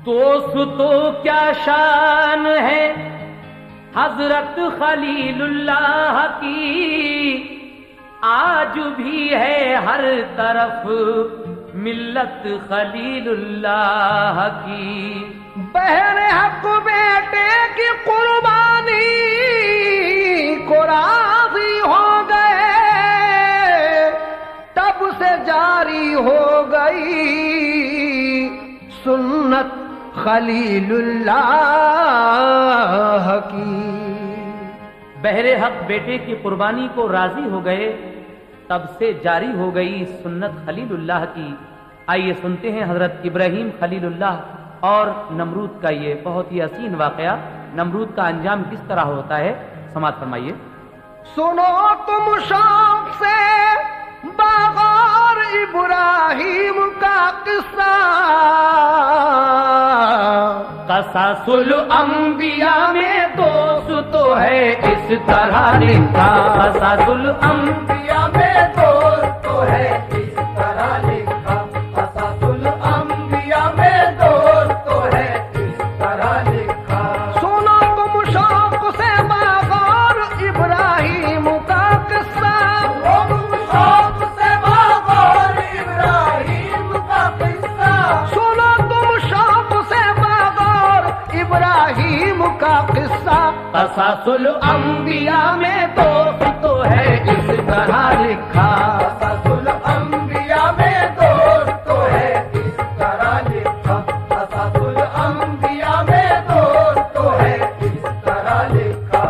दोस्तों क्या शान है हजरत खलीलुल्लाह की, आज भी है हर तरफ मिल्लत खलीलुल्लाह की। बहर हक बेटे की कुर्बानी को राजी हो गए, तब से जारी हो गई सुन्नत खलीलुल्लाह की। बहरे हक बेटे की कुर्बानी को राजी हो गए, तब से जारी हो गई सुन्नत खलीलुल्लाह की। आइए सुनते हैं हजरत इब्राहिम खलीलुल्लाह और नमरूद का ये बहुत ही हसीन वाकया। नमरूद का अंजाम किस तरह होता है, समाअत फरमाइए। सुनो तुम शौक से बाग़ौर इब्राहिम का किस्सा, क़ससुल अंबिया में दोस्त तो है इस तरह लिखा, क़ससुल अंबिया में दोस्त तो है इस तरह लिखा, क़ससुल अंबिया में दोस्त तो है इस तरह लिखा। सुनो तुम शौक से बाग़ौर इब्राहिम का किस्सा, तुम शौक से बाग़ौर इब्राहिम का किस्सा, सुनो तुम शौक से बाग़ौर इब्राहिम का किस्सा। क़ससुल अंबिया में दोस्त तो है इस तरह लिखा, क़ससुल अंबिया में दोस्त तो है इस तरह लिखा, क़ससुल अंबिया में दोस्त तो है इस तरह लिखा।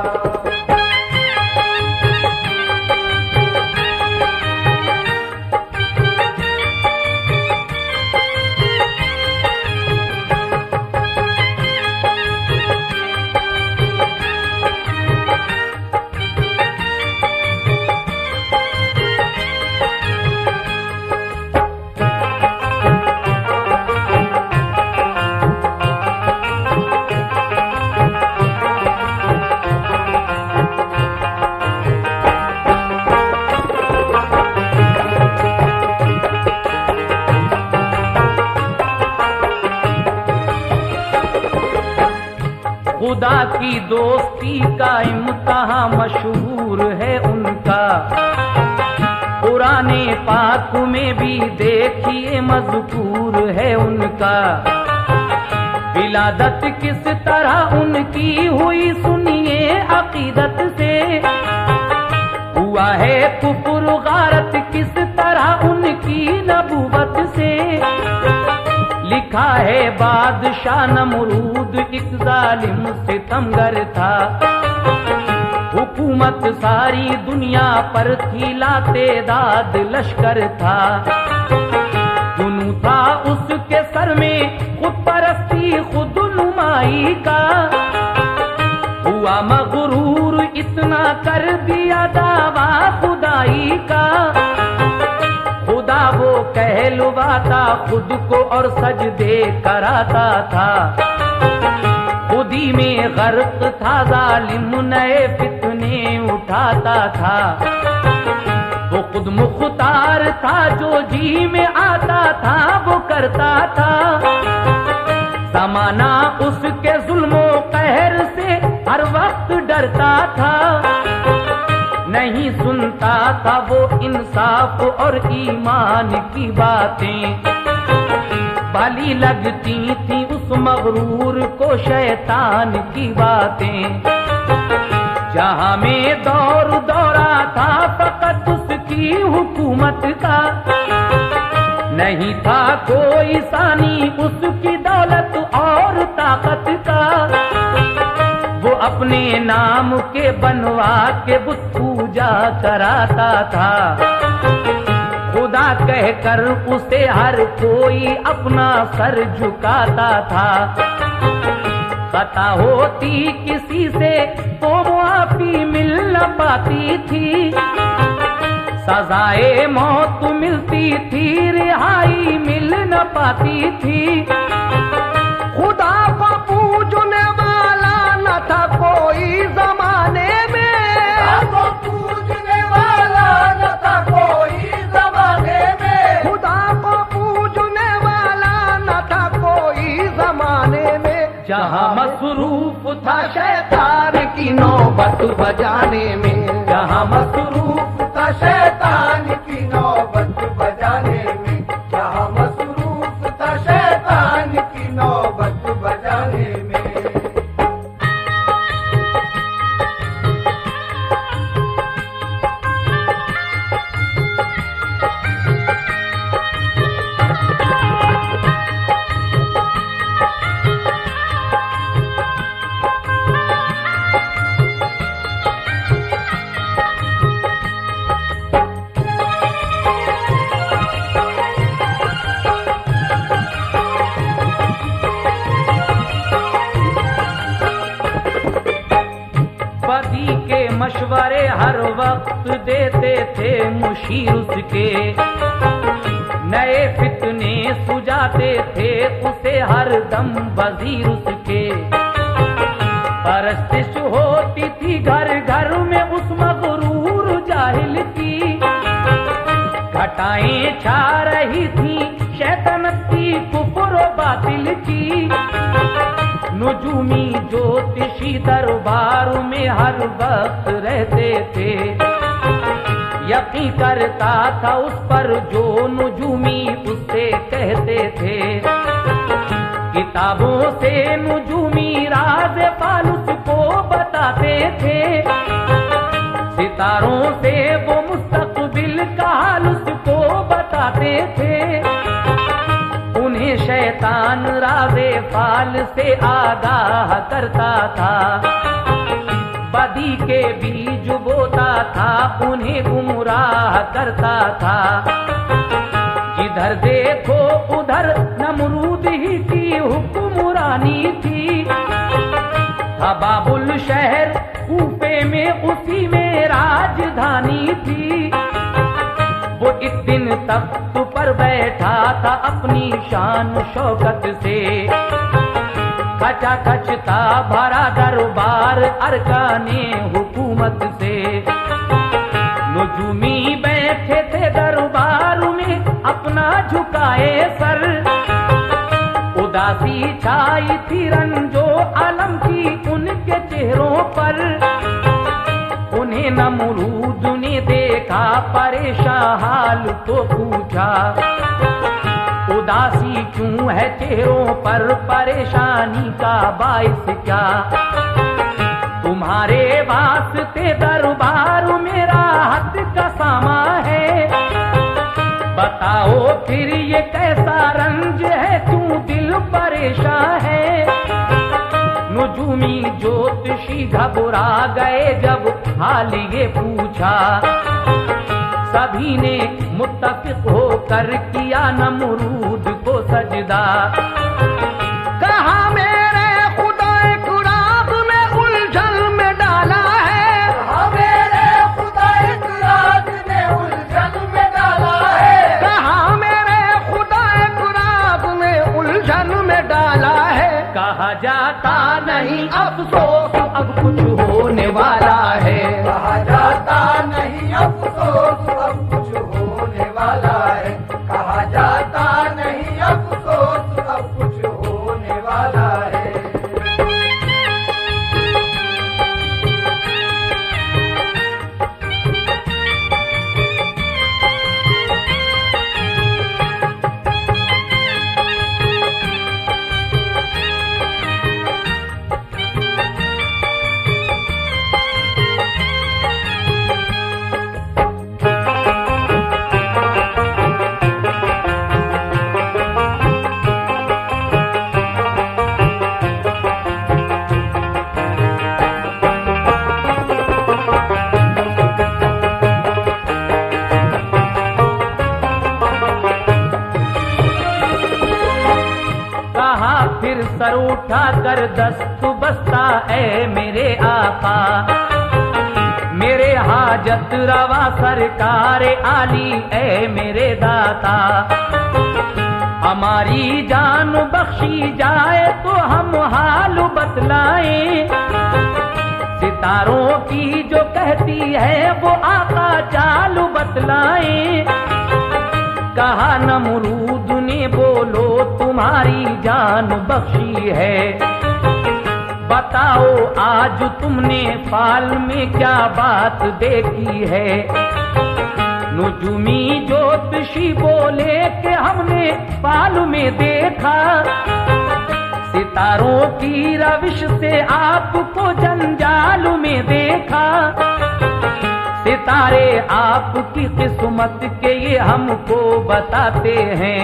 खुदा की दोस्ती का इम्तिहा मशहूर है उनका, पुराने पाक में भी देखिए मज़कूर है उनका। विलादत किस तरह उनकी हुई सुनिए अकीदत से, हुआ है कुफर गारत किस तरह उनकी नबूवत से। लिखा है बादशाह नमरूद एक जालिम सितमगर था, हुकूमत सारी दुनिया पर थी लाते दाद लश्कर था। जुनू था उसके सर में खुद परस्ती खुद नुमाई का, हुआ मगरूर इतना कर दिया दावा खुदाई का। खुदा वो कहलवाता खुद को और सजदे कराता था, खुदी में गर्क था जालिम नए फितने उठाता था। वो खुद मुख्तार था जो जी में आता था वो करता था। ज़माना उसके जुल्मो कहर से हर वक्त डरता था, नहीं सुनता था वो इंसाफ और ईमान की बातें। भली लगती थी उस मगरूर को शैतान की बातें। जहां में दौर दौरा था फकत उसकी हुकूमत का, नहीं था कोई सानी उसकी दौलत और ताकत का। वो अपने नाम के बनवा के बुत पूजा कराता था, खुदा कहकर उसे हर कोई अपना सर झुकाता था। खता होती किसी से तो मुआफी मिल न पाती थी, सजाए मौत मिलती थी रिहाई मिल न पाती थी। खुदा को पूजने वाला न था कोई जमाने में, पूजने वाला न था कोई जमाने में। खुदा को पूजने वाला न था कोई जमाने था शैतान की नौबत बजाने में, जहाँ मसरूफ था शैतान की नौबत बजाने में, जहाँ मसरूफ था शैतान की नौबत बजाने में। बदी के मशवरे हर वक्त देते थे मुशीर उसके, नए फितने सुझाते थे उसे हर दम वजीर उसके। परस्तिश होती थी घर घर में उस मगरूर जाहिल की, घटाएं छा रही थी शैतानत की कुफर व बातिल की। नुजूमी ज्योतिषी दरबार में हर वक्त रहते थे, यकीन करता था उस पर जो नुजूमी उससे कहते थे। किताबों से नुजूमी राज फालूस को बताते थे, सितारों से वो मुस्तकबिल का हाल उसको बताते थे। उन्हें शैतान राज़े फाल से आगाह करता था, बदी के बीज बोता था उन्हें गुमराह करता था। जिधर देखो उधर नमरूद ही की हुक्मरानी थी, था बाबुल शहर कूफे में उसी में राजधानी थी। वो एक दिन तख्त पर बैठा था अपनी शान शौकत से, खचाखच था भरा दरबार अरकाने हुकूमत से। नुजूमी बैठे थे दरबार में अपना झुकाए सर, उदासी छाई थी रंजो आलम की उनके चेहरों पर। उन्हें नमरूद ने देखा परेशान हाल तो पूछा, उदासी क्यों है चेहरों पर, परेशानी का बाइस क्या। तुम्हारे वास्ते दरबार में राहत का सामा है, बताओ फिर ये कैसा रंज है, क्यों दिल परेशान है। नुजूमी ज्योतिषी घबरा गए जब हाल ये पूछा, सभी ने मुत्तफिक होकर किया नमरूद को सजदा। कहा मेरे खुदा एक रात में उलझन में डाला है, कहा मेरे खुदा एक रात में उलझन में डाला है, कहा मेरे खुदा एक रात में उलझन में डाला है। कहा जाता नहीं अफसोस अब कुछ होने वाला है, कहा जाता नहीं अफसोस अब कुछ होने वाला है, कहा जाता नहीं अफसोस अब कुछ होने वाला है। फिर सर उठा कर दस्त बस्ता ऐ मेरे आका, मेरे हाजत रवा सरकार आली ऐ मेरे दाता। हमारी जान बख्शी जाए तो हम हाल बतलाएं, सितारों की जो कहती है वो आका चाल बतलाएं। कहा नमरूद ने बोलो तुम्हारी जान बख्शी है, बताओ आज तुमने फाल में क्या बात देखी है। नुजुमी ज्योतिषी बोले कि हमने फाल में देखा, सितारों की रविश से आपको जंजाल में देखा। सितारे आपकी किस्मत के ये हमको बताते हैं,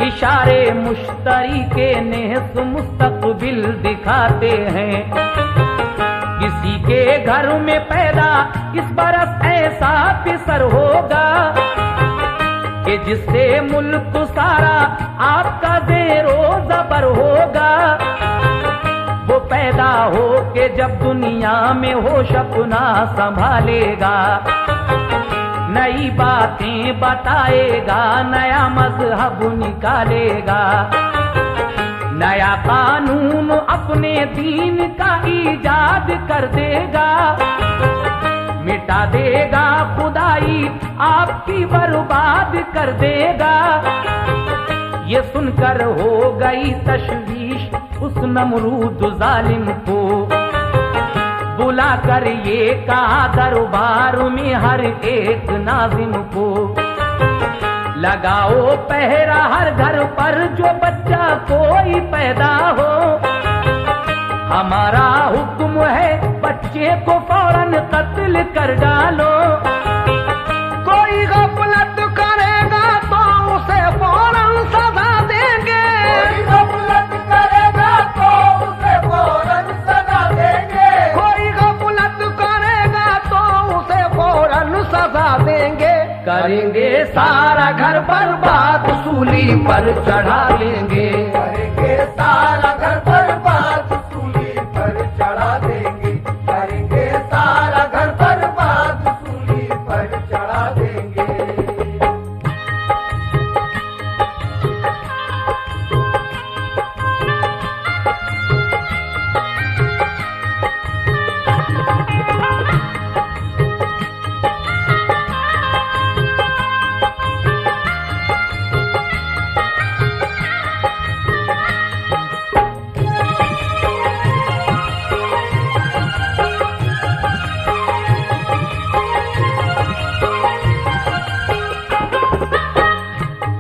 इशारे मुश्तरी के नेहस मुस्तकबिल दिखाते हैं। किसी के घर में पैदा इस बरस ऐसा पिसर होगा कि जिससे मुल्क सारा आपका ज़ेरो ज़बर होगा। वो पैदा हो के जब दुनिया में होश अपना संभालेगा, नई बातें बताएगा, नया मजहब निकालेगा, नया कानून अपने दीन का ईजाद कर देगा। मिटा देगा खुदाई आपकी बर्बाद कर देगा। ये सुनकर हो गई तशवीश उस नमरूद जालिम को, बुलाकर ये कहा दरबार में हर एक नाज़िम को, लगाओ पहरा हर घर पर जो बच्चा कोई पैदा हो। हमारा हुक्म है बच्चे को फौरन कत्ल कर डालो। कोई गफलत करेगा तो उसे फौरन सजा देंगे। कोई गफलत करेगा तो उसे फौरन सजा देंगे। कोई गफलत करेगा तो उसे फौरन सजा देंगे। करेंगे सारा घर बर्बाद, सूली पर चढ़ा लेंगे। करेंगे सारा घर बर्बाद, सूली पर चढ़ा देंगे। करेंगे सारा घर बर्बाद, सूली पर चढ़ा देंगे।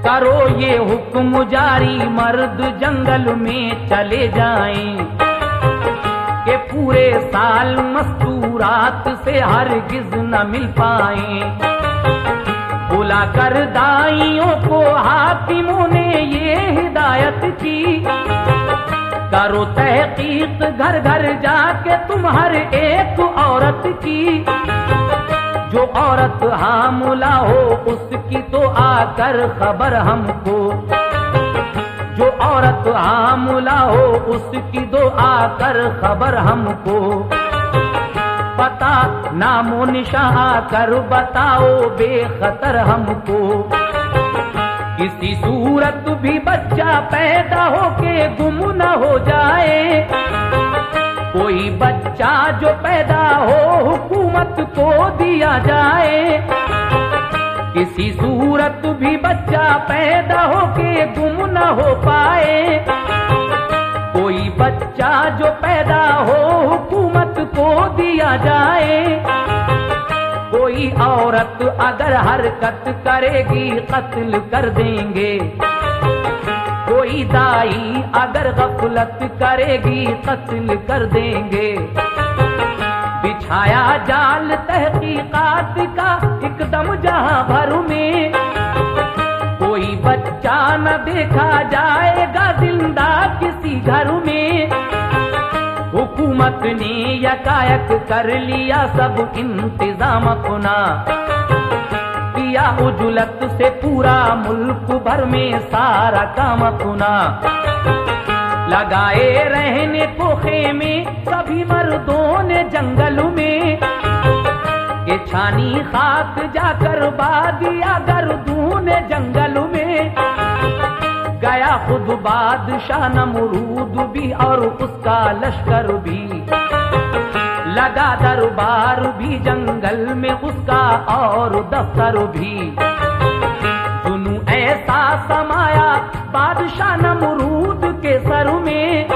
करो ये हुक्म जारी, मर्द जंगल में चले जाएं, कि पूरे साल मस्तूरात से हरगिज न मिल पाएं। बुलाकर दाइयों को हाकिमों ने ये हिदायत की, करो तहकीक घर घर जाके तुम हर एक औरत की। जो औरत हामुला हो उसकी तो आकर खबर हमको, जो औरत हामुला हो उसकी तो आकर खबर हमको। पता नामो निशान कर बताओ बेखतर हमको। किसी सूरत भी बच्चा पैदा होके गुम न हो जाए। कोई बच्चा जो पैदा हो हुकूमत को दिया जाए। किसी सूरत भी बच्चा पैदा होके गुम न हो पाए। कोई बच्चा जो पैदा हो हुकूमत को दिया जाए। कोई औरत अगर हरकत करेगी कत्ल कर देंगे। कोई दाई अगर गफलत करेगी कत्ल कर देंगे। बिछाया जाल तहकीकात का एकदम जहां भर में। कोई बच्चा न देखा जाएगा जिंदा किसी घर में। हुकूमत ने यकायक कर लिया सब इंतजाम अपना। किया उजुलत से पूरा मुल्क भर में सारा काम अपना। लगाए रहने को खेमे सभी मर्दों ने जंगल में। के छानी खाक जाकर बादिया गर्दून जंगल में। गया खुद बादशाह नमरूद भी और उसका लश्कर भी। लगा दरबार भी जंगल में उसका और दफ्तर भी। जुनू ऐसा समाया बादशाह नमरूद के सर में।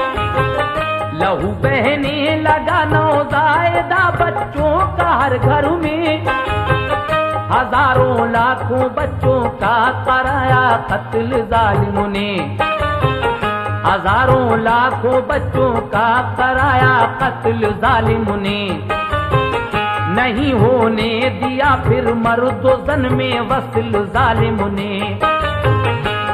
लहू बहने लगा नौजायदा बच्चों का हर घर में, हजारों लाखों बच्चों का कराया कत्ल जालिमों ने, हजारों लाखों बच्चों का कराया कत्ल जालिमों ने। नहीं होने दिया फिर मर्द व जन में वस्ल जालिमों ने।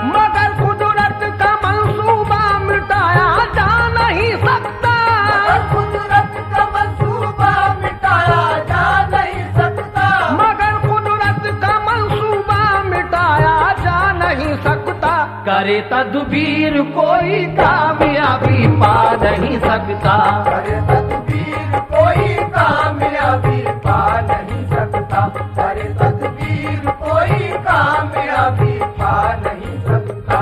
मगर कुदरत का मंसूबा मिटाया जा नहीं सकता, मगर कुदरत का मंसूबा मिटाया जा नहीं सकता, मगर कुदरत का मंसूबा मिटाया जा नहीं सकता। करे तदबीर कोई कामयाबी पा नहीं सकता, करे तदबीर कोई कामयाबी पा नहीं सकता, करे तदबीर कोई कामयाबी पा नहीं सकता।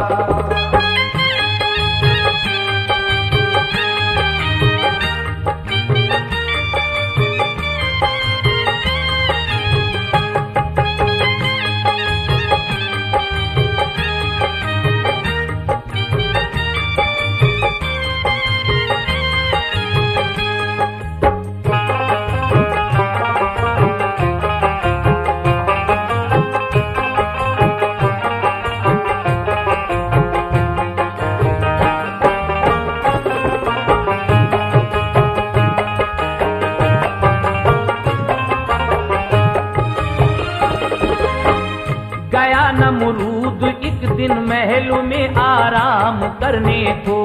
गया नमरूद एक दिन महल में आराम करने को,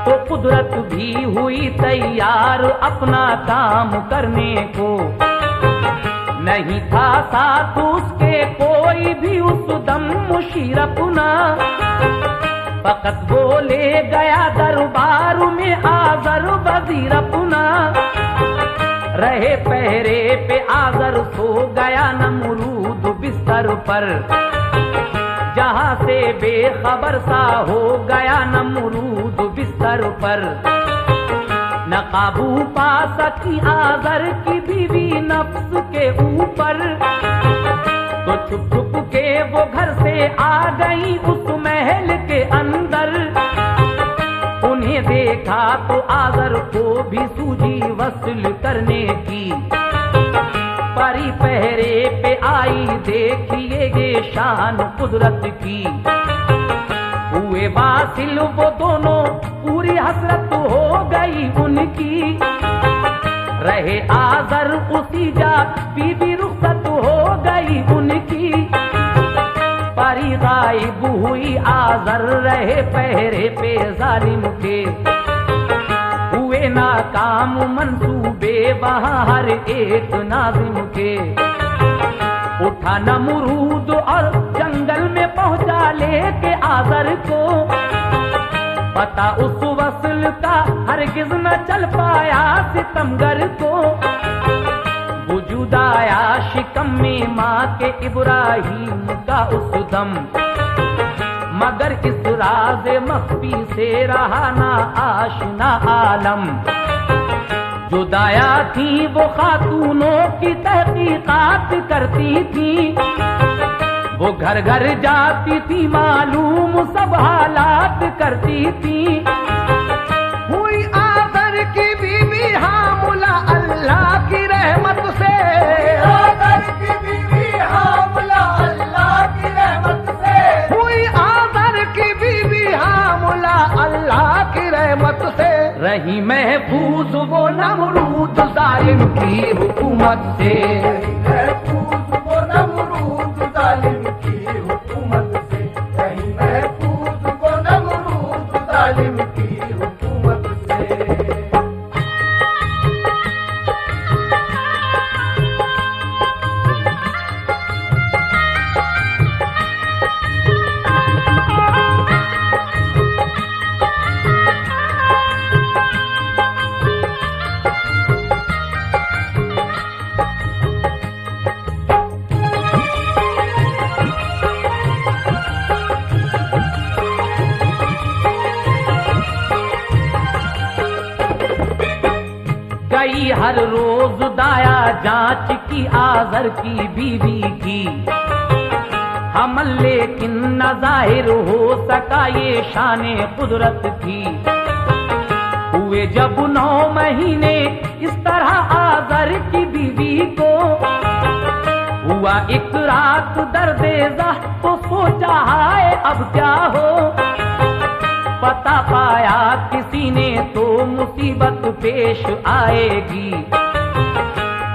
तो कुदरत भी हुई तैयार अपना काम करने को। नहीं था साथ उसके कोई भी उस दम मुशीर अपना, फकत बोले गया दरबार में आजर वजीर अपना। रहे पहरे पे आजर सो गया नमरूद बिस्तर पर, जहां से बेखबर सा हो गया नमरूद बिस्तर पर। न काबू पा सकी आजर की बीवी नफ्स के ऊपर, तो छुप छुप के वो घर से आ गई उस महल के अंदर। उन्हें देखा तो आजर को भी सूझी वसूल करने की, परी पहरे पे आई देखिए ये शान कुदरत की। हुए वासिल वो दोनों पूरी हसरत हो गई उनकी, रहे आजर उसी जा बीबी रुखसत हो गई उनकी। परी गायब हुई आजर रहे पहरे पे जालिम के, हुए नाकाम मंसूबे वहां हर एक नाजिम के। उठा नमरूद और जंगल में पहुंचा लेके आजर को, पता उस वसल का हरगिज न चल पाया सितमगर को। वजूद आया शिकम में माँ के इब्राहिम का उस दम, मगर इस राज मख्फी से रहा ना आशना आलम। जो दाया थी वो खातूनों की तहकीकात करती थी, वो घर घर जाती थी मालूम सब हालात करती थी। हुई आदर की बीवी हामुला अल्लाह की रहमत से, आदर की बीवी हामुला अल्लाह की रहमत से, हुई आदर की बीवी हामुला अल्लाह की रहमत से। रही महफूज वो नमरूद जालिम की हुकूमत से। महफूज वो नमरूद जालिम की हुकूमत से, रही महफूज वो नमरूद जालिम की हुकूमत से। गई हर रोज दाया जांच की आजर की बीवी की, हमल लेकिन न जाहिर हो सका ये शान कुदरत थी। हुए जब 9 महीने इस तरह आज़र की बीवी को हुआ एक रात दर्द-ए-ज़ह, तो सोचा हाय अब क्या हो। पता पाया किसी ने तो मुसीबत पेश आएगी,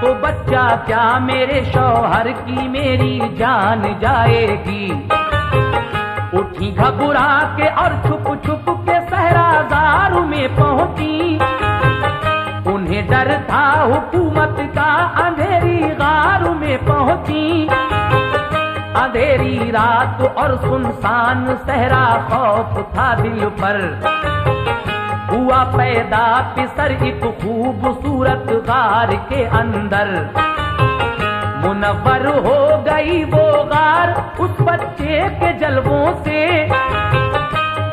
तो बच्चा क्या मेरे शौहर की मेरी जान जाएगी। उठी घबरा के और छुप छुप के सहराज़ार में पहुंची। उन्हें डर था हुकूमत का, अंधेरी गार में पहुंची। अंधेरी रात और सुनसान सहरा, खौफ था दिल पर। हुआ पैदा पिसर एक खूबसूरत गार के अंदर। मुनव्वर हो गई वो गार उस बच्चे के जलवों से।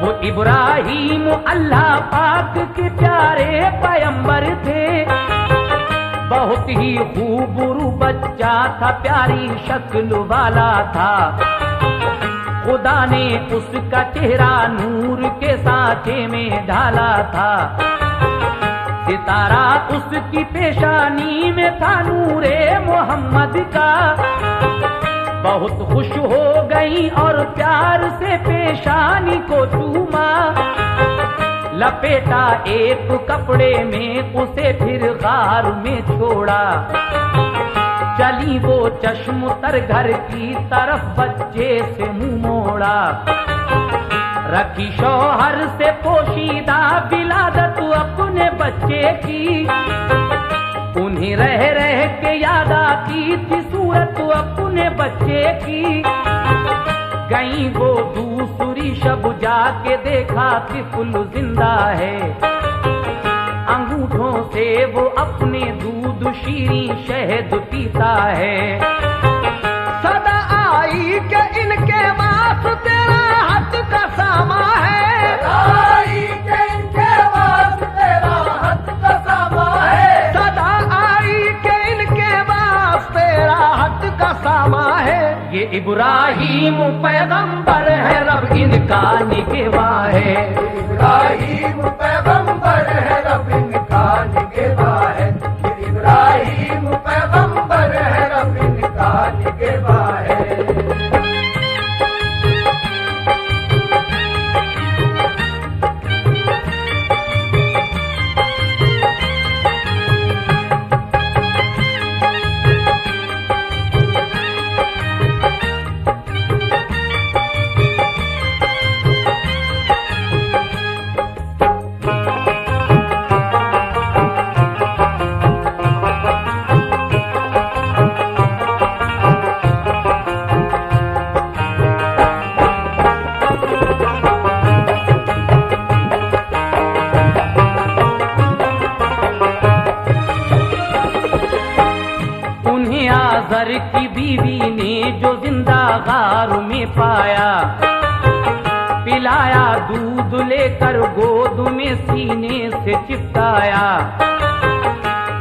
वो इब्राहीम अल्लाह पाक के प्यारे पैगंबर थे। बहुत ही खूबरू बच्चा था, प्यारी शक्ल वाला था। खुदा ने उसका चेहरा नूर के सांचे में ढाला था। सितारा उसकी पेशानी में था नूरे मोहम्मद का। बहुत खुश हो गई और प्यार से पेशानी को चूमा। लपेटा एक कपड़े में उसे फिर गार में छोड़ा। चली वो चश्म तर घर की तरफ, बच्चे से मुंह मोड़ा। रखी शौहर से पोशीदा विलादत अपने बच्चे की। उन्हें रह रह के याद आती थी सूरत अपने बच्चे की। गई वो दूसरी शब जाके देखा कि फुल जिंदा है। अंगूठों से वो अपने दूध शीरी शहद पीता है। सदा आई के इनके पास तेरा हाथ का सामा है। आई के इनके पास तेरा हाथ का सामा है। सदा आई के इनके पास तेरा हाथ का सामा है। ये इब्राहीम पैगंबर है, रब इनका निगहबां है। इब्राहीम पैगंबर है, रब इनका निगहबां है। इब्राहीम पैगंबर है, रब इनका निगहबां है। आज़र की बीवी ने जो जिंदा गार में पाया। पिलाया दूध लेकर गोद में सीने से चिपकाया।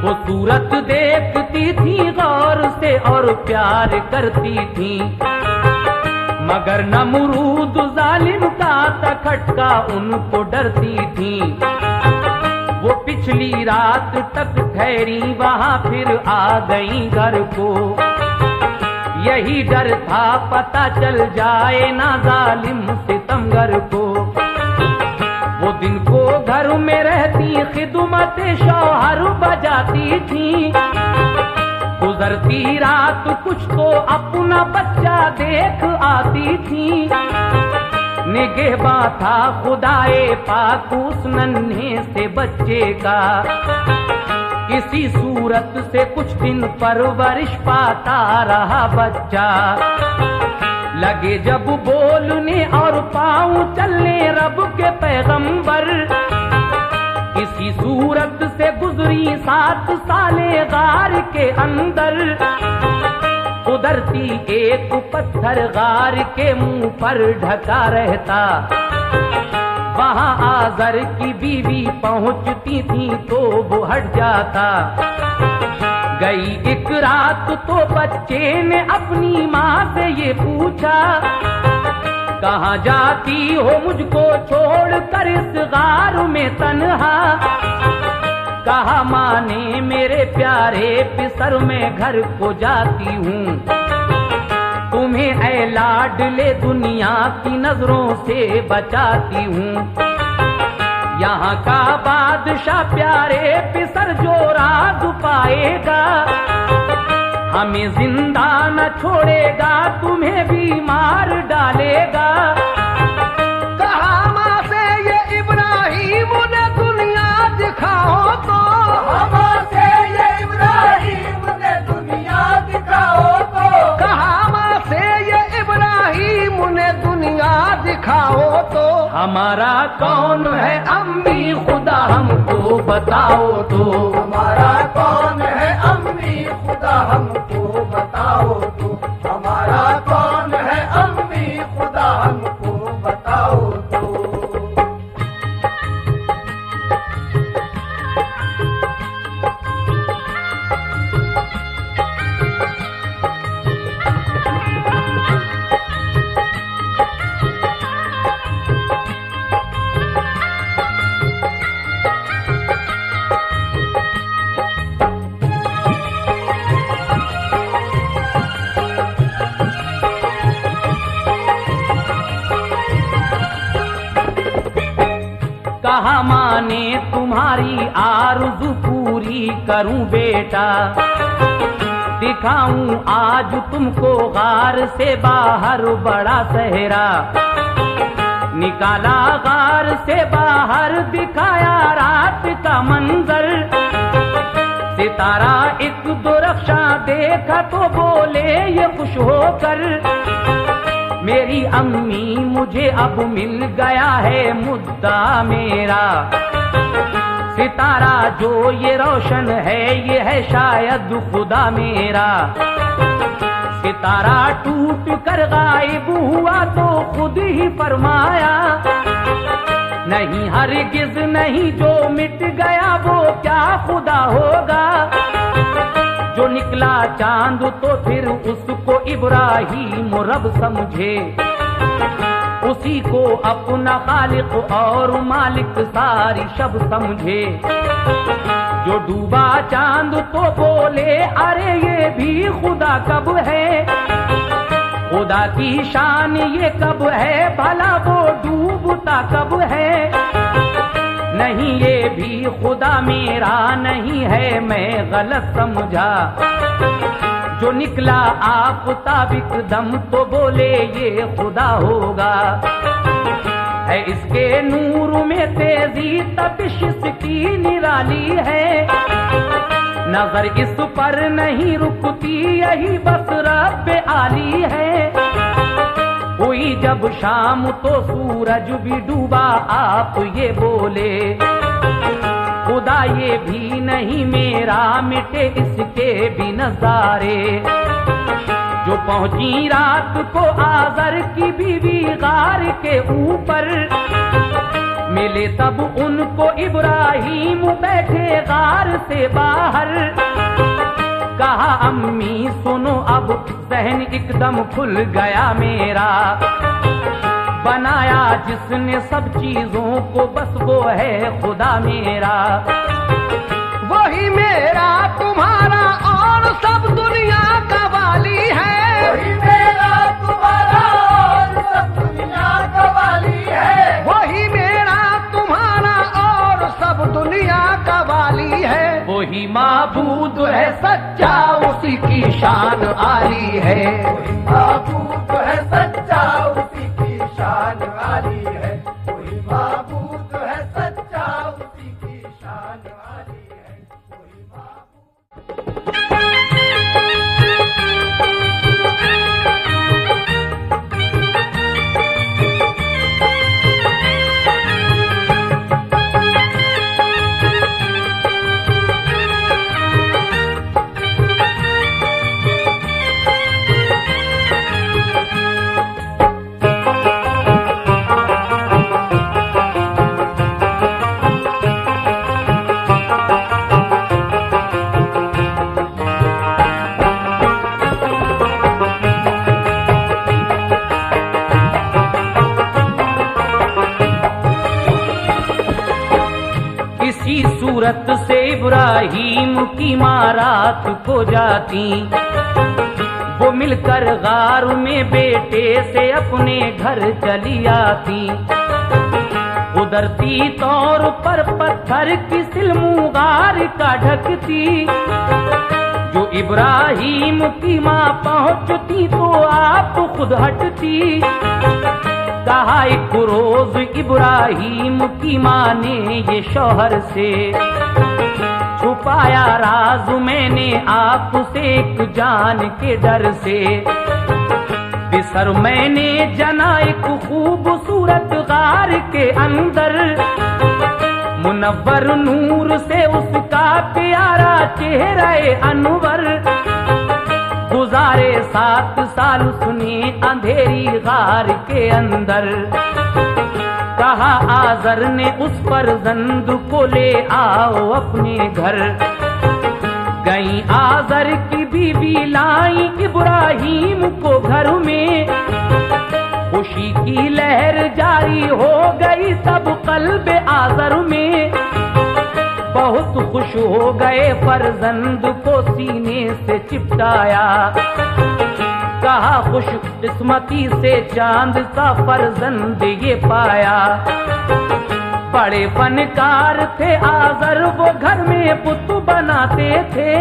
वो सूरत देखती थी गौर से और प्यार करती थी। मगर नमरूद जालिम का तखटका उनको डरती थी। वो पिछली रात तक ठहरी वहां, फिर आ गई घर को। यही डर था पता चल जाए ना जालिम सितमगर को। वो दिन को घर में रहती खिदमत शौहर बजाती थी। गुजरती रात कुछ तो अपना बच्चा देख आती थी। निगहबां था खुदाए पाक उस नन्हे से बच्चे का। किसी सूरत से कुछ दिन परवरिश पाता रहा बच्चा। लगे जब बोलने और पाँव चलने रब के पैगंबर। किसी सूरत से गुजरी 7 साले गार के अंदर। उधरती एक पत्थर गार के मुंह पर ढका रहता। वहां आज़र की बीवी पहुंचती थी तो वो हट जाता। गई एक रात तो बच्चे ने अपनी माँ से ये पूछा कहाँ जाती हो मुझको छोड़ कर इस गार में तन्हा, कहा माने मेरे प्यारे पिसर में घर को जाती हूँ। तुम्हें ऐ लाडले दुनिया की नजरों से बचाती हूँ। यहाँ का बादशाह प्यारे पिसर जो राज पाएगा, हमें जिंदा न छोड़ेगा, तुम्हें भी मार डालेगा। कहा माँ से ये इब्राहिम ने दुनिया दिखाओ तो, हमां से ये इब्राहिम ने दुनिया दिखाओ तो, कहा माँ से ये इब्राहिम ने दुनिया दिखाओ तो। हमारा कौन है अम्मी खुदा हमको बताओ तो, हमारा कौन है अम्मी खुदा हमको बताओ तो, हमारा कौन है अम्मी खुदा हमको बताओ तो। कहा माने तुम्हारी आरज़ू पूरी करूं बेटा, दिखाऊं आज तुमको गार से बाहर बड़ा सहरा। निकाला गार से बाहर दिखाया रात का मंजर, सितारा एक दो रक्षा देखा तो बोले ये खुश होकर, मेरी अम्मी मुझे अब मिल गया है मुद्दा मेरा। सितारा जो ये रोशन है ये है शायद खुदा मेरा। सितारा टूट कर गायब हुआ तो खुद ही फरमाया, नहीं हरगिज नहीं, जो मिट गया वो क्या खुदा होगा। जो निकला चांद तो फिर उसको इब्राहिम रब समझे, उसी को अपना खालिक और मालिक सारी शब समझे। जो डूबा चांद तो बोले अरे ये भी खुदा कब है, खुदा की शान ये कब है, भला वो डूबता कब है। नहीं ये भी खुदा मेरा नहीं है, मैं गलत समझा। जो निकला आफताब एकदम तो बोले ये खुदा होगा। है इसके नूर में तेजी तपिश इसकी निराली है, नजर इस पर नहीं रुकती यही बस रब आली है। हुई जब शाम तो सूरज भी डूबा, आप ये बोले खुदा ये भी नहीं मेरा, मिटे इसके भी नजारे। जो पहुंची रात को आजर की बीवी गार के ऊपर, मिले तब उनको इब्राहिम बैठे गार से बाहर। कहा अम्मी सुनो अब सहन एकदम खुल गया मेरा, बनाया जिसने सब चीजों को बस वो है खुदा मेरा। वही मेरा तुम्हारा और सब दुनिया का वाली है, वही मेरा तुम्हारा और सब दुनिया का वाली है, वही मेरा तुम्हारा और सब दुनिया का वाली है। वही माबूद है सच्चा उसी की शान आली है, वही माबूद है सच्चा उसी की शान आली है, वही माबूद है सच्चा उसी की शान आली है, वही माबूद। सूरत से इब्राहीम की माँ रात को जाती, वो मिलकर गार में बेटे से अपने घर चली आती। उधरती तौर पर पत्थर की सिलमू गार का ढकती, जो इब्राहीम की माँ पहुंचती तो आप खुद हटती। कहा एक रोज इब्राहीम की माँ ने ये शौहर से, छुपाया राज मैंने आपसे एक जान के डर से। बिसर मैंने जना एक खूबसूरत गार के अंदर, मुनव्वर नूर से उसका प्यारा चेहरा अनवर। गुजारे 7 साल उसने अंधेरी गार के अंदर। कहा आज़र ने उस फर्जंद को ले आओ अपने घर। गई आज़र की बीवी लाई इब्राहीम को घर में, खुशी की लहर जारी हो गई सब कल्ब आज़र में। बहुत खुश हो गए फर्जंद को सीने से चिपटाया, कहा खुश किस्मती से चांद सा फर्जंद ये पाया। बड़े फनकार थे आज़र वो घर में पुत बनाते थे,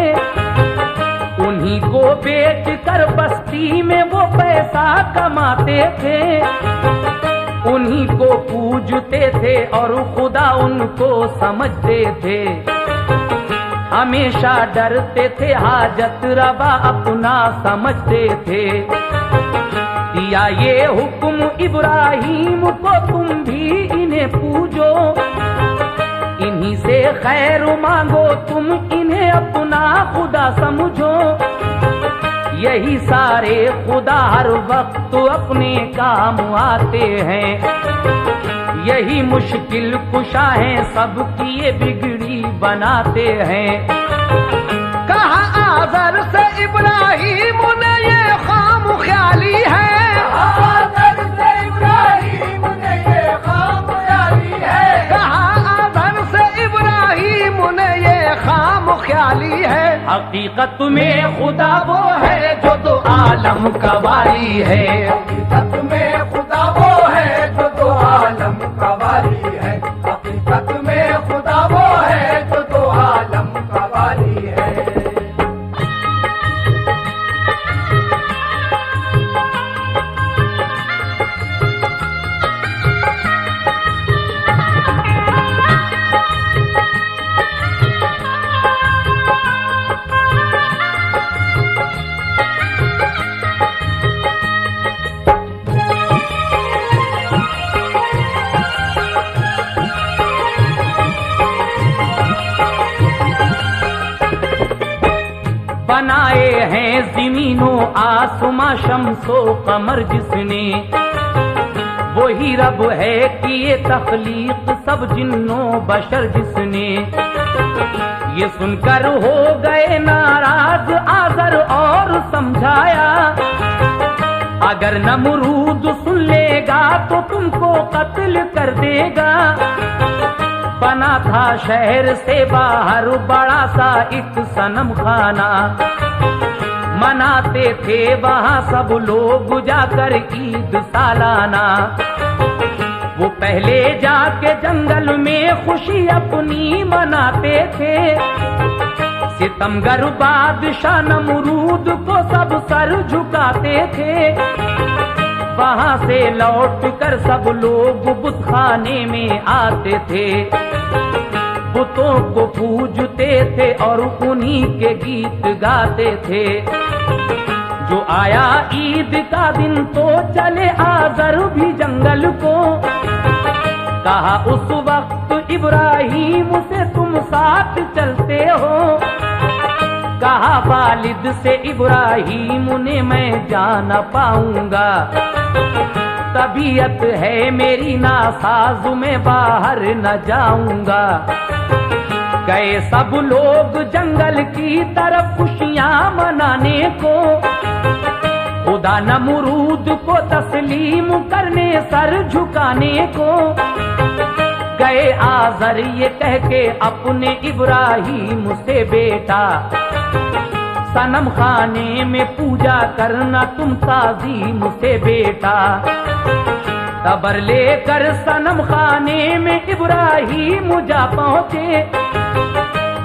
उन्हीं को बेच कर बस्ती में वो पैसा कमाते थे। उन्हीं को पूजते थे और खुदा उनको समझते थे। हमेशा डरते थे हाजत रवा अपना समझते थे। दिया ये हुक्म इब्राहीम को तुम भी इन्हें पूजो, इन्हीं से खैर मांगो तुम इन्हें अपना खुदा समझो। यही सारे खुदा हर वक्त अपने काम आते हैं, यही मुश्किल कुशा है सबकी ये बिगड़ी बनाते हैं। कहा आज़र से इब्राहीम ने ये खाम ख्याली है, आज़र से इब्राहीम ने ये खाम ख्याली है। कहा आज़र से इब्राहीम ने ये खाम ख्याली है। हकीकत में खुदा वो है जो दो आलम का वाली है। हकीकत में खुदा वो है जो दो आलम का वाली है। हकीकत में खुदा वो है जो दो आलम का वाली है। बनाए हैं ज़मीनो आसमां शम्सो कमर जिसने, वही रब है कि ये तख्लीक सब जिन्नो बशर जिसने। ये सुनकर हो गए नाराज आज़र और समझाया, अगर नमरूद सुन लेगा तो तुमको कत्ल कर देगा। बना था शहर से बाहर बड़ा सा एक सनम खाना, मनाते थे वहाँ सब लोग जाकर ईद सालाना। वो पहले जाके जंगल में खुशी अपनी मनाते थे, सितमगर बादशाह नमरूद को सब सर झुकाते थे। वहाँ से लौट कर सब लोग बुतखाने में आते थे, बुतों को पूजते थे और उन्हीं के गीत गाते थे। जो आया ईद का दिन तो चले आज़र भी जंगल को, कहा उस वक्त इब्राहीम से तुम साथ चलते हो। कहा वालिद से इब्राहीम ने मैं जान पाऊंगा, तबीयत है मेरी नासाज में बाहर न जाऊंगा। गए सब लोग जंगल की तरफ खुशियां मनाने को, खुदा नमरूद को तस्लीम करने सर झुकाने को। गए आजर ये कह के अपने इब्राहिम से बेटा, सनम खाने में पूजा करना तुम ताजीम से बेटा। तबर लेकर सनम खाने में इब्राहिम जा पहुंचे,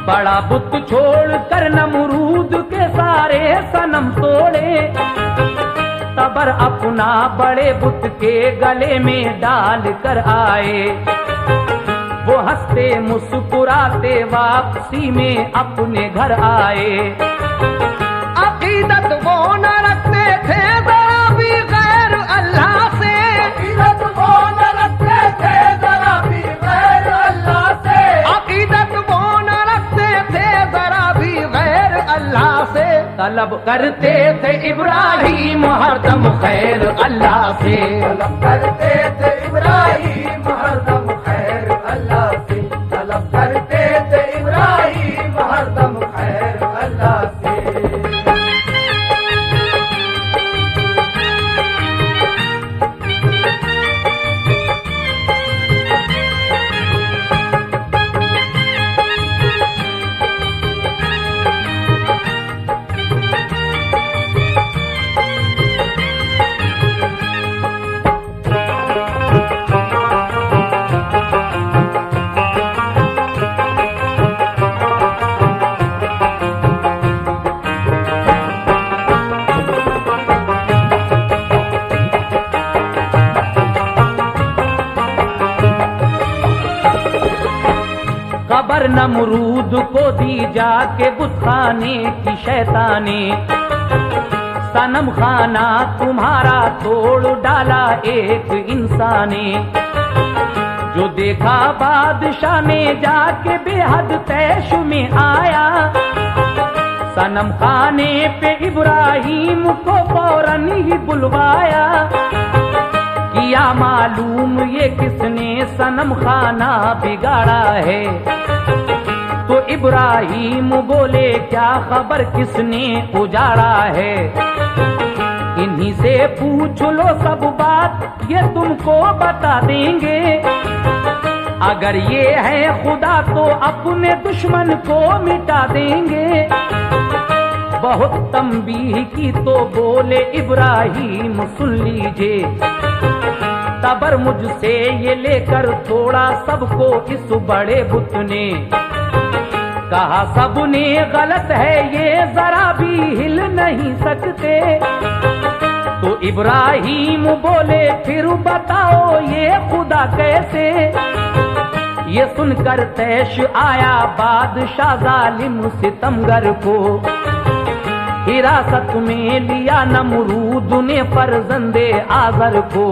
बड़ा बुत छोड़ कर नमरूद के सारे सनम तोड़े। तबर अपना बड़े बुत के गले में डाल कर आए, वो हंसते मुस्कुराते वापसी में अपने घर आए। अकीदत वो न रखते थे जरा भी गैर अल्लाह से, अकीदत वो न रखते थे जरा भी गैर अल्लाह से, अकीदत वो न रखते थे जरा भी गैर अल्लाह से। तलब करते थे इब्राहिम हरदम खैर अल्लाह से, तलब करते थे इब्राहिम हरदम खैर अल्लाह से, तलब करते थे इब्राहिम हरदम खैर अल्लाह से। खबर नमरूद को दी जाके बुतखाने की शैताने, सनम खाना तुम्हारा तोड़ डाला एक इंसाने। जो देखा बादशाह ने जाके बेहद तैश में आया, सनम खाने पे इब्राहिम को फौरन ही बुलवाया। किया मालूम ये किसने सनम खाना बिगाड़ा है, तो इब्राहिम बोले क्या खबर किसने उजाड़ा है। इन्हीं से पूछ लो सब बात ये तुमको बता देंगे, अगर ये है खुदा तो अपने दुश्मन को मिटा देंगे। बहुत तंबीह की तो बोले इब्राहिम सुन लीजिए, तबर मुझसे ये लेकर थोड़ा सबको इस बड़े बुत ने कहा, सबने गलत है ये जरा भी हिल नहीं सकते। तो इब्राहिम बोले फिर बताओ ये खुदा कैसे। ये सुनकर तैश आया बादशाह जालिम सितमगर को, हिरासत में लिया नमरूद ने फर्जंदे आजर को।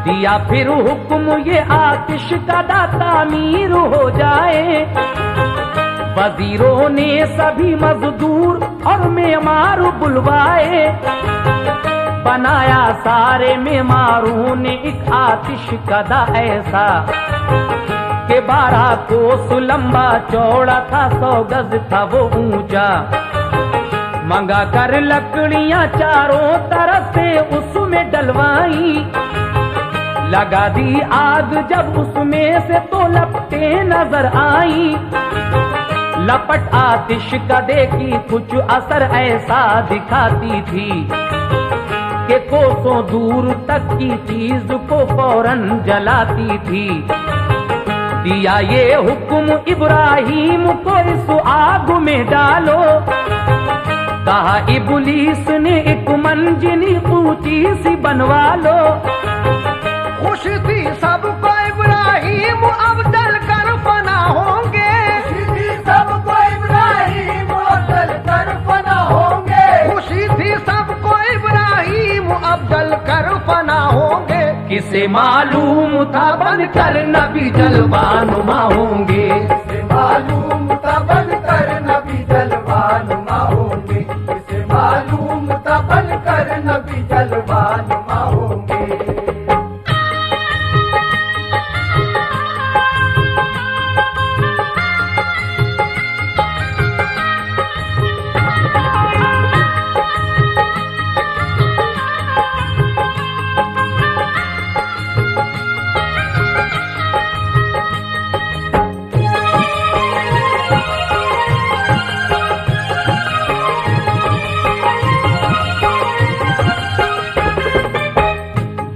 दिया फिर हुक्म ये आतिश का तामीर हो जाए। वजीरों ने सभी मजदूर और मेमार बुलवाए, बनाया सारे मेमारों ने एक आतिश कदा ऐसा के 12 कोस लंबा चौड़ा था, 100 गज था वो ऊंचा। मंगा कर लकड़ियां चारों तरफ से उसमें डलवाई, लगा दी आग जब उसमें से तो लपटें नजर आई। लपट आतिश का देखी कुछ असर ऐसा दिखाती थी कि कोसों दूर तक की चीज को फौरन जलाती थी। दिया ये हुक्म इब्राहिम को इस आग में डालो, कहा इब्लीस ने एक मंजिली ऊंची सी बनवा लो। खुश थी सबको इब्राहिम अब जल कर फना होंगे, खुशी थी सबको इब्राहिम अब जल कर फना होंगे, खुशी थी सबको इब्राहिम अब जल कर फना होंगे। किसे मालूम था बनकर नबी जलवानुमा होंगे, इसे मालूम था बनकर नबी जलवानुमा होंगे, इसे मालूम था बनकर नबी जलवानुमा होंगे।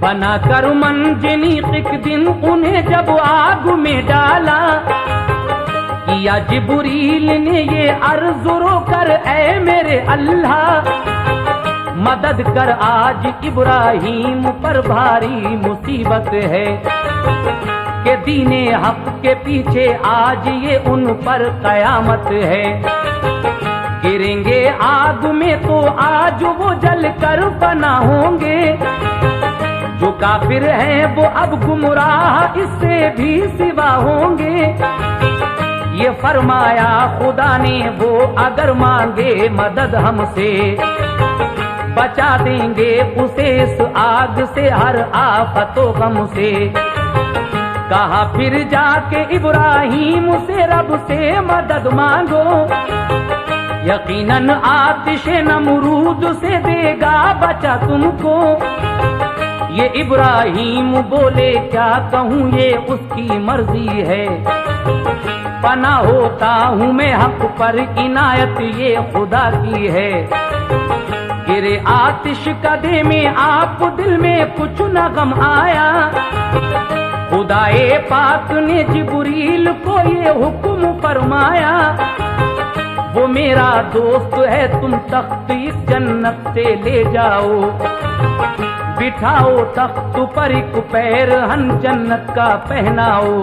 बनाकर मंजनीक एक दिन उन्हें जब आग में डाला, किया जिब्रील ने ये अर्ज रो कर, ऐ मेरे अल्लाह मदद कर, आज इब्राहीम पर भारी मुसीबत है कि दीने हक के पीछे आज ये उन पर कयामत है। गिरेंगे आग में तो आज वो जल कर फना होंगे, जो काफिर हैं वो अब गुमराह इससे भी सिवा होंगे। ये फरमाया खुदा ने वो अगर मांगे मदद हमसे, बचा देंगे उसे इस आग से हर आफतों गम से। कहा फिर जाके इब्राहीम से रब से मदद मांगो, यकीनन आतिश नमरूद से देगा बचा तुमको। ये इब्राहीम बोले क्या कहूँ ये उसकी मर्जी है, पना होता हूँ मैं हक पर, इनायत ये खुदा की है। गिरे आतिश कदे में आप दिल में कुछ न गम आया, खुदाए पाक ने जिब्रील को ये हुक्म फरमाया, वो मेरा दोस्त है तुम तख्त इस जन्नत से ले जाओ, बिठाओ तख्त पर एक पैर हन जन्नत का पहनाओ,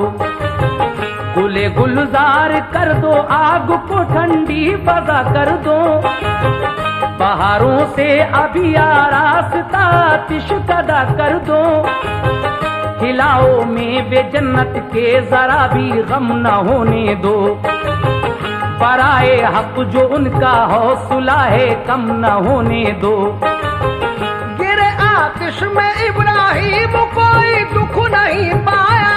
गुले गुलजार कर दो आग को ठंडी फजा कर दो, पहाड़ों से अभी आरास्ता आतिश कदा कर दो, खिलाओ में वे जन्नत के जरा भी गम न होने दो, बराए हक जो उनका हौसला है कम न होने दो। गिरे आतिश में इब्राहीम कोई दुख नहीं पाया,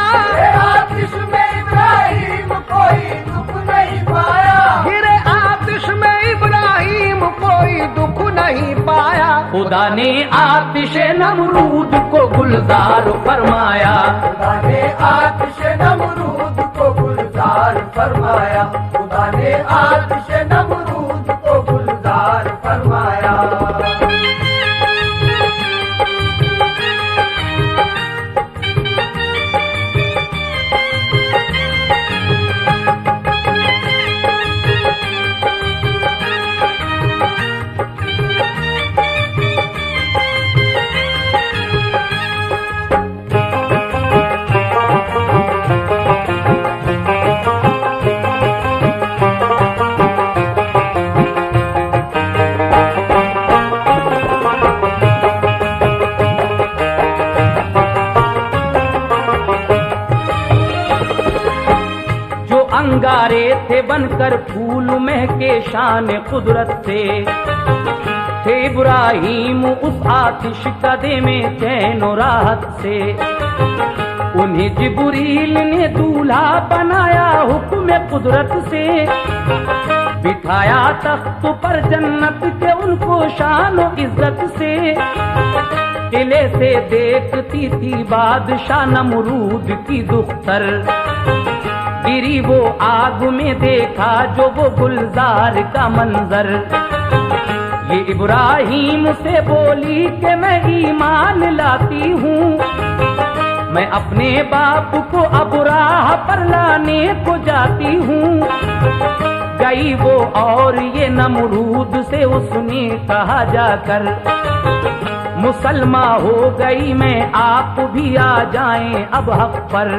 आतिश में इब्राहीम कोई दुख नहीं पाया, गिरे आतिश में इब्राहीम कोई दुख नहीं पाया। खुदा ने आतिश नमरूद को गुलजार फरमाया, खुदा ने आतिश नमरूद को गुलजार फरमाया, खुदा ने आतिश नमरूद को गुलजार फरमाया। अंगारे थे बनकर फूल महके शान कुदरत से, थे इब्राहीम उस आतिश कदे में चैन और राहत से। उन्हें जिब्रील ने दूल्हा बनाया हुक्म कुदरत से, बिठाया तख्त पर जन्नत के उनको शान और इज्जत से। किले से देखती थी बादशाह नमरूद की दुख्तर, गिरी वो आग में देखा जो वो गुलजार का मंजर। ये इब्राहीम से बोली कि मैं ईमान लाती हूँ, मैं अपने बाप को अब राह पर लाने को जाती हूँ। गई वो और ये नमरूद से उसने कहा जाकर, मुसलमा हो गई मैं आप भी आ जाएं अब हक पर।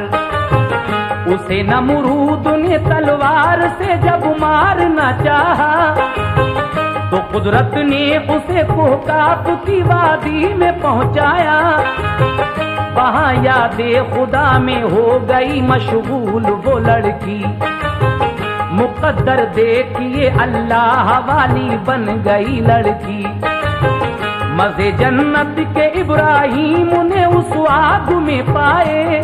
उसे नमरूद ने तलवार से जब मारना चाहा, तो कुदरत ने उसे कोहकाफ की वादी में पहुंचाया। वहां यादे खुदा में हो गई मशगूल वो लड़की, मुकद्दर देखिए अल्लाह वाली बन गई लड़की। मजे जन्नत के इब्राहीम ने उस आग में पाए,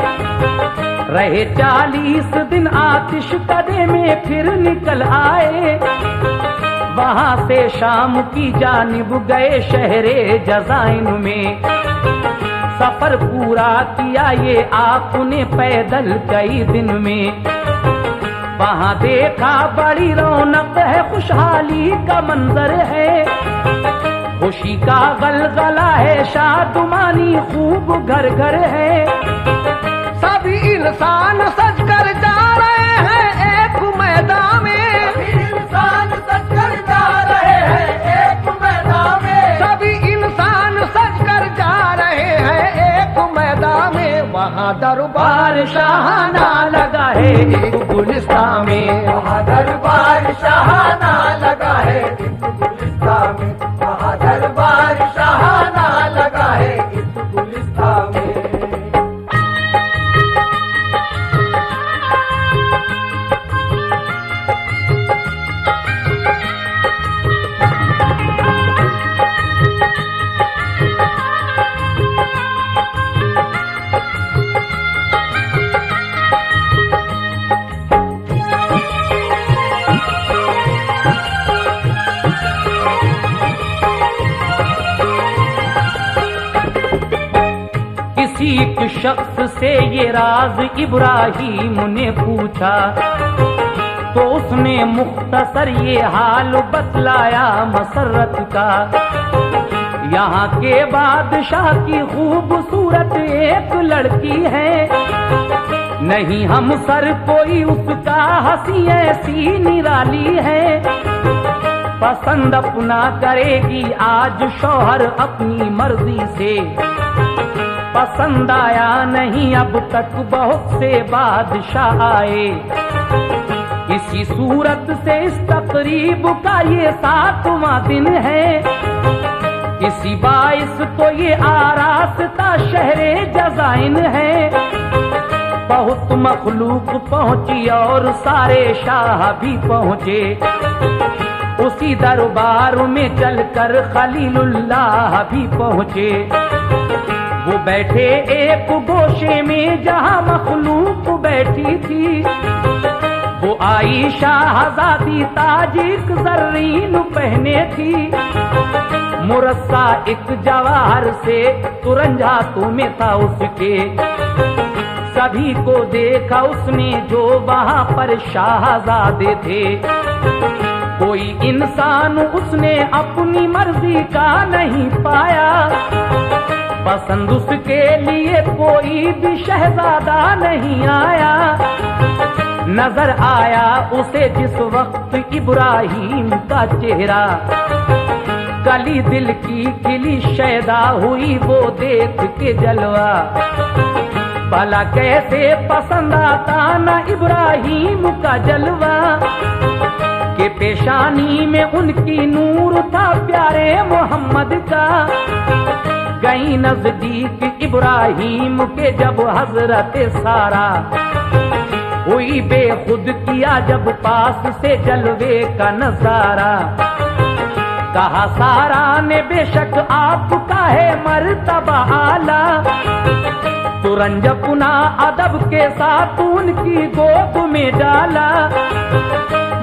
रहे 40 दिन आतिश कदे में फिर निकल आए। वहां से शाम की जानिब गए शहरे जज़ाइन में, सफर पूरा किया ये आपने पैदल कई दिन में। वहां देखा बड़ी रौनक है, खुशहाली का मंजर है, खुशी का गलगला है, शादुमानी खूब घर घर है। सभी इंसान सज कर जा रहे हैं एक मैदान में, इंसान सच कर जा रहे हैं एक मैदान में, सभी इंसान सज कर जा रहे हैं एक मैदान में। वहाँ दरबार शाहाना लगा है एक गुलिस्तान में। वहाँ दरबार शाहाना लगा है इस गुलिस्तान में, वहाँ दरबार शाहाना लगा है इस गुलिस्तान में। एक शख्स से ये राज इब्राहिम ने पूछा, तो उसने मुख्तसर ये हाल बतलाया मसरत का। यहाँ के बादशाह की खूबसूरत एक लड़की है, नहीं हम सर कोई उसका, हंसी ऐसी निराली है। पसंद अपना करेगी आज शौहर अपनी मर्जी से, पसंद आया नहीं अब तक बहुत से बादशाह आए। इसी सूरत से इस तकरीब का ये 7वां दिन है। इसी बाइस तो ये आरास्ता शहरे जज़ाइन है। बहुत मखलूक पहुंची और सारे शाह भी पहुंचे। उसी दरबार में चलकर खलीलुल्लाह भी पहुंचे। वो बैठे एक गोशे में जहां मखलूक बैठी थी। वो आई शाहजादी ताजिक जर्रीन पहने थी। मुरस्सा एक जवाहर से तुरंजा में था उसके। सभी को देखा उसने जो वहां पर शाहजादे थे। कोई इंसान उसने अपनी मर्जी का नहीं पाया। पसंद उसके लिए कोई भी शहजादा नहीं आया। नजर आया उसे जिस वक्त इब्राहिम का चेहरा। कली दिल की खिली शैदा हुई वो देख के जलवा। भला कैसे पसंद आता ना इब्राहिम का जलवा। के पेशानी में उनकी नूर था प्यारे मोहम्मद का। गई नजदीक इब्राहिम के जब हजरत सारा। हुई बेखुद किया जब पास से जलवे का नजारा। कहा सारा ने बेशक आपका है मर्तबा आला। तुरंज पुना अदब के साथ उनकी गोद में डाला।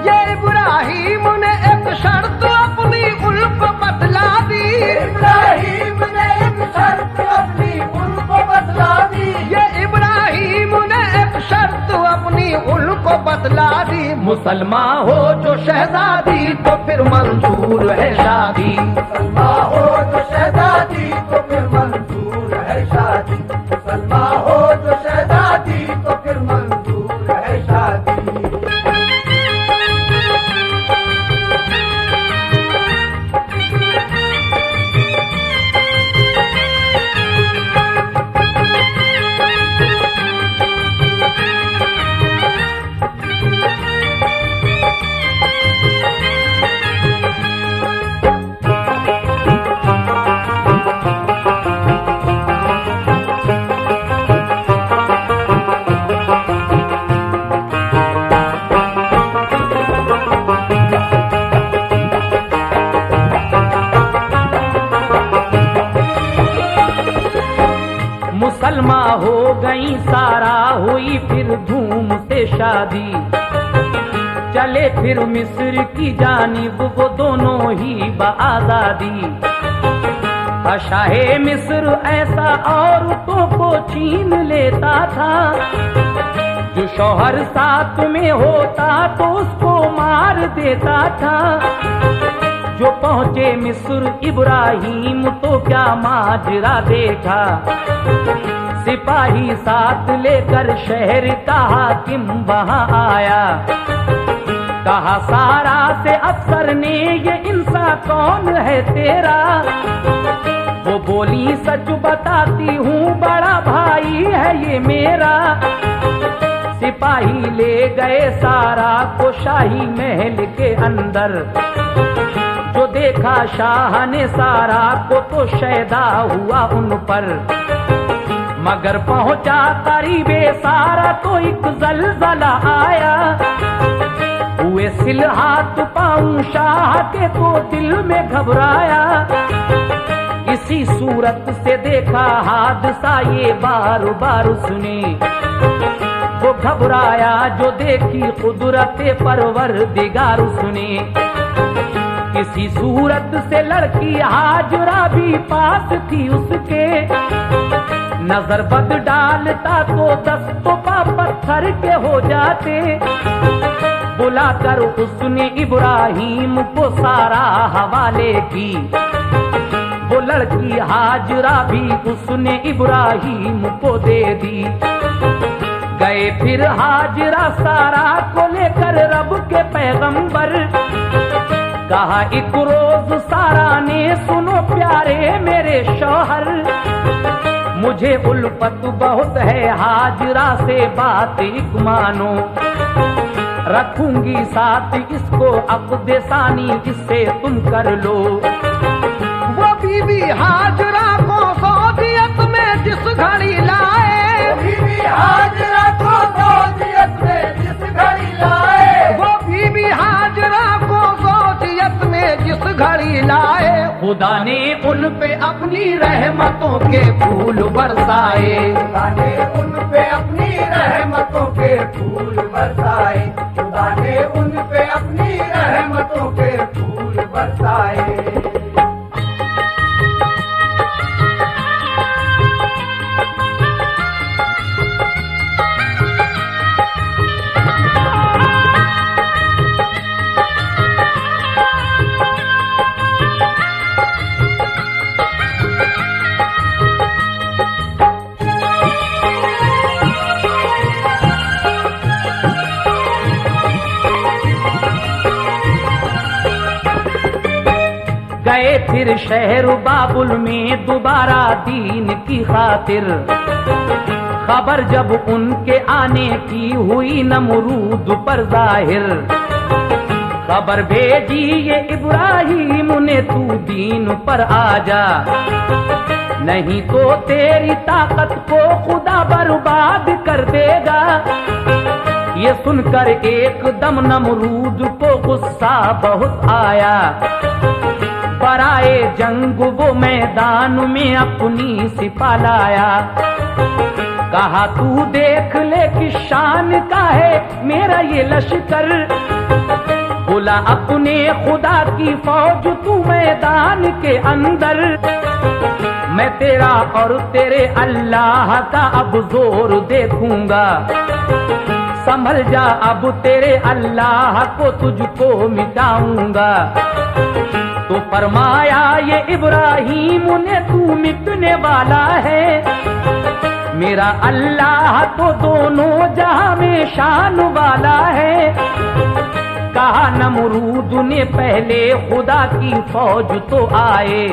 ये इब्राहिम ने एक शर्त अपनी उनको बतला दी। इब्राहिम ने एक शर्त अपनी उनको बतला दी। ये इब्राहिम ने एक शर्त अपनी उनको बतला दी। मुसलमान हो जो शहजादी तो फिर मंजूर है शादी। मुसलमान हो जो शहजादी तो फिर मंजूर है शादी। मुसलमान हो जो शहजादी तो फिर मंजूर है शादी। मुसलमा हो गई सारा हुई फिर धूम से शादी। चले फिर मिस्र की जानिब वो दोनों ही बआजादी। शाहे मिस्र ऐसा औरतों को छीन लेता था। जो शौहर साथ में होता तो उसको मार देता था। जो पहुंचे मिस्र इब्राहिम तो क्या माजरा देखा। सिपाही साथ लेकर शहर का हाकिम वहां आया। कहा सारा से अफसर ने ये इंसान कौन है तेरा। वो बोली सच बताती हूँ बड़ा भाई है ये मेरा। सिपाही ले गए सारा को शाही महल के अंदर। जो देखा शाह ने सारा को तो शैदा हुआ उन पर। मगर पहुंचा करीबे सारा तो एक जलजला आया। हुए सिल हाथ पाँव शाह के तो दिल में घबराया। इसी सूरत से देखा हादसा ये बार बार सुने। वो घबराया जो देखी कुदरत परवरदिगार सुने। किसी सूरत से लड़की हाजरा भी पास थी उसके। नजर बद डालता तो दस्तों पा पत्थर के हो जाते। बुलाकर उसने इब्राहिम को सारा हवाले की। वो लड़की हाजरा भी उसने इब्राहिम को दे दी। गए फिर हाजरा सारा को लेकर रब के पैगंबर। कहा एक रोज सारा ने सुनो प्यारे मेरे शौहर। मुझे उल्फत बहुत है हाजरा से बात एक मानो। रखूंगी साथ इसको अक़्द सानी इससे तुम कर लो। वो बीवी हाजरा को सौदियत में जिस घड़ी लाए। बीवी हाजरा को सौदियत में जिस घड़ी लाए। वो बीवी हाजरा को सौदियत में जिस घड़ी लाए। खुदा ने उन पे अपनी रहमतों के फूल बरसाए। खुदा ने उन पे अपनी रहमतों के फूल बरसाए। खुदा ने उन पे अपनी रहमतों के फूल बरसाए। गए फिर शहर बाबुल में दोबारा दीन की खातिर। खबर जब उनके आने की हुई नमरूद पर जाहिर। खबर भेजी ये इब्राहिम ने तू दीन पर आजा। नहीं तो तेरी ताकत को खुदा बर्बाद कर देगा। ये सुनकर एकदम नमरूद को गुस्सा बहुत आया। बराए जंग वो मैदान में अपनी सिपा लाया। कहा तू देख ले कि शान का है मेरा ये लश्कर। बोला अपने खुदा की फौज तू मैदान के अंदर। मैं तेरा और तेरे अल्लाह का अब जोर देखूंगा। संभल जा अब तेरे अल्लाह को तुझको मिटाऊंगा। तो फरमाया ये इब्राहिम ने तू मिटने वाला है। मेरा अल्लाह तो दोनों जहां में शान वाला है। कहा नमरूद ने पहले खुदा की फौज तो आए।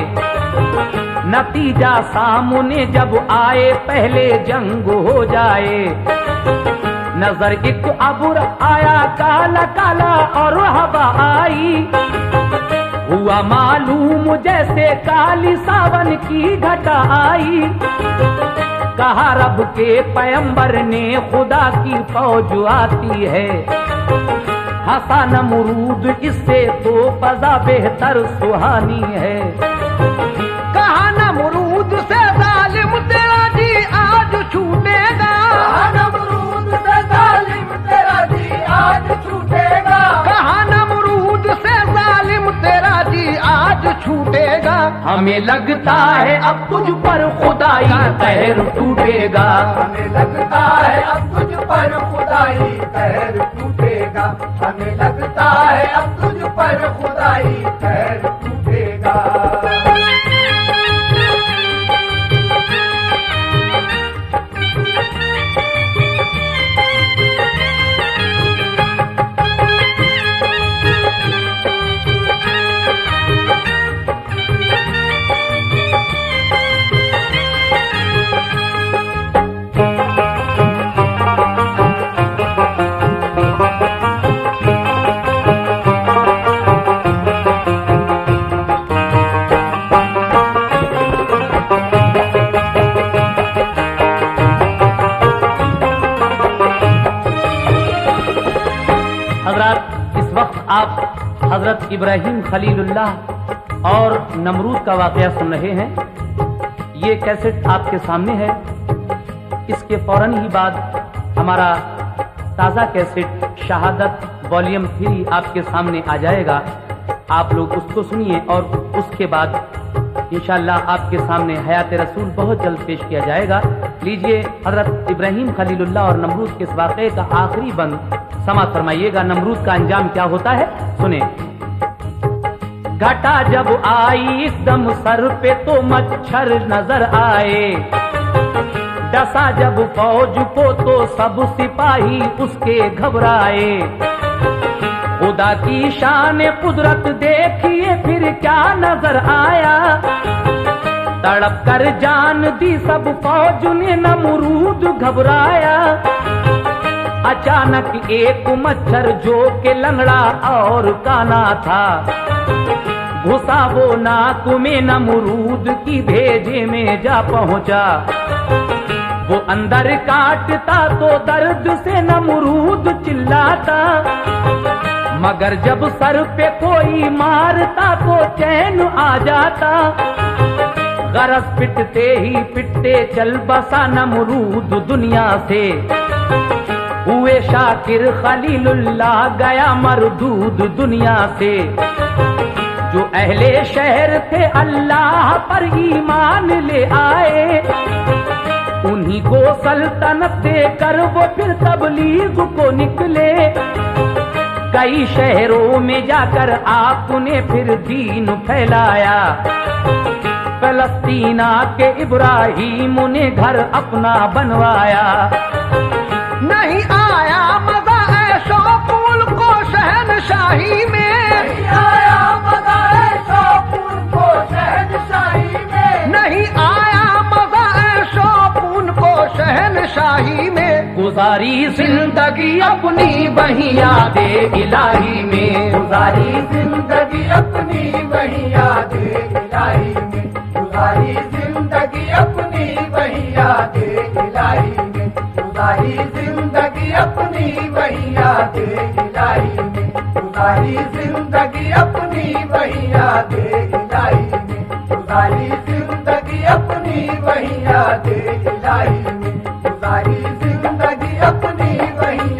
नतीजा सामने जब आए पहले जंग हो जाए। नजर एक अबुर आया काला काला और हवा आई। हुआ मालूम जैसे काली सावन की घटा आई। कहा रब के पैगंबर ने खुदा की फौज आती है। हंसा नमरूद इससे तो फजा बेहतर सुहानी है। कहा नमरूद से जालिम तेरा जी आज छूटेगा। कहा नमरूद से जालिम तेरा जी आज छूटेगा। कहा नमरूद से जालिम तेरा जी आज छूटेगा। हमें लगता है अब तुझ पर खुदाई कहर टूटेगा। हमें लगता है अब तुझ पर खुदाई कहर टूटेगा। हमें लगता है अब तुझ पर खुदाई कहर टूटेगा। हजरत इस वक्त आप हजरत इब्राहिम खलीलुल्लाह और नमरूद का वाकया सुन रहे हैं। ये कैसेट आपके सामने है। इसके फौरन ही बाद हमारा ताज़ा कैसेट शहादत वॉल्यूम 3 आपके सामने आ जाएगा। आप लोग उसको सुनिए और उसके बाद इंशाअल्लाह आपके सामने हयात रसूल बहुत जल्द पेश किया जाएगा। लीजिए हजरत इब्राहिम खलीलुल्लाह और नमरूद के इस वाक़े का आखिरी बंद समाप्त फरमाइएगा। नमरूद का अंजाम क्या होता है सुने। घटा जब आई एकदम सर पे तो मच्छर नजर आए, डसा जब फौज को तो सब सिपाही उसके घबराए। खुदा की शान कुदरत देखिए फिर क्या नजर आया, तड़प कर जान दी सब फौज ने नमरूद घबराया। अचानक एक मच्छर जो के लंगड़ा और काना था, घुसा वो नाक में नमरूद की भेजे में जा पहुंचा। वो अंदर काटता तो दर्द से नमरूद चिल्लाता, मगर जब सर पे कोई मारता तो चैन आ जाता। गरज पिटते ही पिटते चल बसा नमरूद दुनिया से, हुए शाकिर खलीलुल्लाह गया मरदूद दुनिया से। जो अहले शहर थे अल्लाह पर ईमान ले आए, उन्हीं को सल्तनत देकर वो फिर तबलीग को निकले। कई शहरों में जाकर आपने फिर दीन फैलाया, फलस्तीना के इब्राहिम ने घर अपना बनवाया। नहीं आया मजा ऐशो कुल को शहनशाही में, नहीं आया मजा ऐशो कुल को शहनशाही में, नहीं आया मजा ऐशो कुल को शहनशाही में। गुजारी जिंदगी अपनी वही यादे इलाही में, गुजारी जिंदगी अपनी वही यादे इलाही में, गुजारी जिंदगी अपनी वही यादे इलाही में, गुजारी जिंदगी अपनी वही यादे इलाही में, गुजारी जिंदगी अपनी वही यादे इलाही में, गुजारी जिंदगी अपनी वही यादे इलाही में, गुजारी जिंदगी अपनी वही